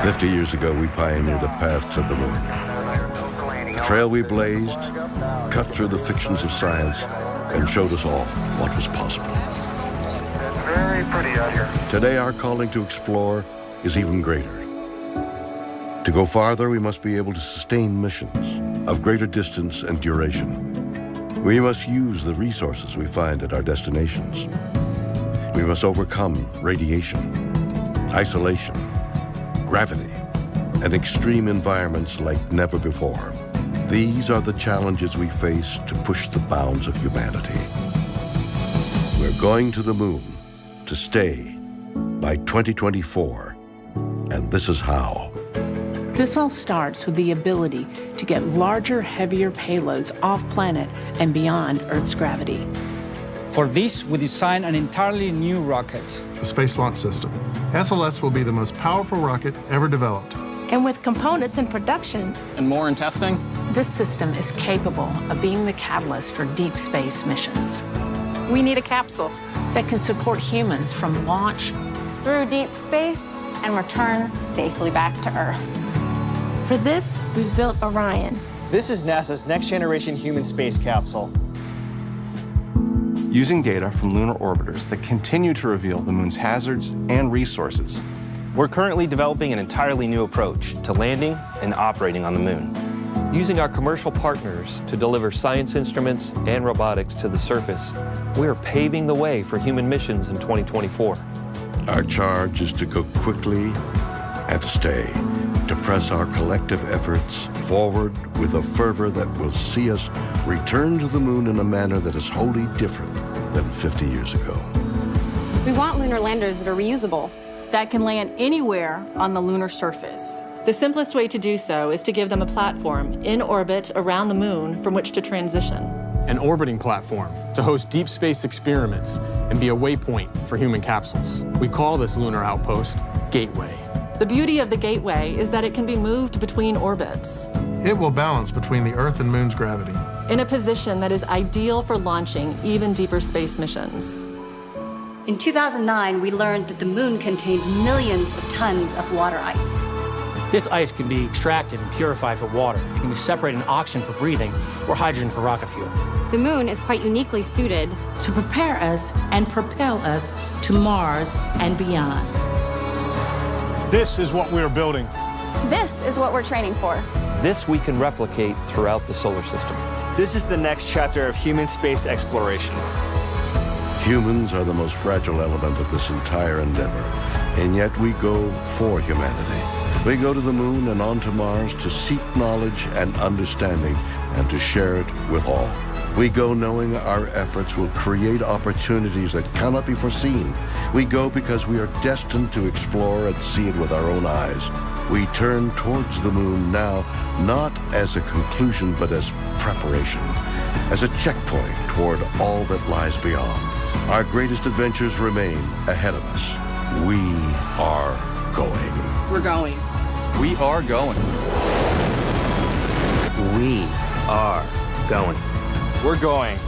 50 years ago, we pioneered a path to the moon. The trail we blazed cut through the fictions of science and showed us all what was possible. It's very pretty out here. Today, our calling to explore is even greater. To go farther, we must be able to sustain missions of greater distance and duration. We must use the resources we find at our destinations. We must overcome radiation, isolation, gravity, and extreme environments like never before. These are the challenges we face to push the bounds of humanity. We're going to the moon to stay by 2024, and this is how. This all starts with the ability to get larger, heavier payloads off-planet and beyond Earth's gravity. For this, we designed an entirely new rocket. The Space Launch System. SLS will be the most powerful rocket ever developed. And with components in production and more in testing, this system is capable of being the catalyst for deep space missions. We need a capsule that can support humans from launch through deep space and return safely back to Earth. For this, we've built Orion. This is NASA's next-generation human space capsule. Using data from lunar orbiters that continue to reveal the moon's hazards and resources. We're currently developing an entirely new approach to landing and operating on the moon. Using our commercial partners to deliver science instruments and robotics to the surface, we are paving the way for human missions in 2024. Our charge is to go quickly and to stay, to press our collective efforts forward with a fervor that will see us return to the moon in a manner that is wholly different than 50 years ago. We want lunar landers that are reusable, that can land anywhere on the lunar surface. The simplest way to do so is to give them a platform in orbit around the moon from which to transition. An orbiting platform to host deep space experiments and be a waypoint for human capsules. We call this lunar outpost Gateway. The beauty of the Gateway is that it can be moved between orbits. It will balance between the Earth and Moon's gravity, in a position that is ideal for launching even deeper space missions. In 2009, we learned that the moon contains millions of tons of water ice. This ice can be extracted and purified for water. It can be separated in oxygen for breathing or hydrogen for rocket fuel. The moon is quite uniquely suited to prepare us and propel us to Mars and beyond. This is what we are building. This is what we're training for. This we can replicate throughout the solar system. This is the next chapter of human space exploration. Humans are the most fragile element of this entire endeavor, and yet we go for humanity. We go to the moon and on to Mars to seek knowledge and understanding and to share it with all. We go knowing our efforts will create opportunities that cannot be foreseen. We go because we are destined to explore and see it with our own eyes. We turn towards the moon now, not as a conclusion, but as preparation, as a checkpoint toward all that lies beyond. Our greatest adventures remain ahead of us. We are going. We're going. We are going. We are going. We're going.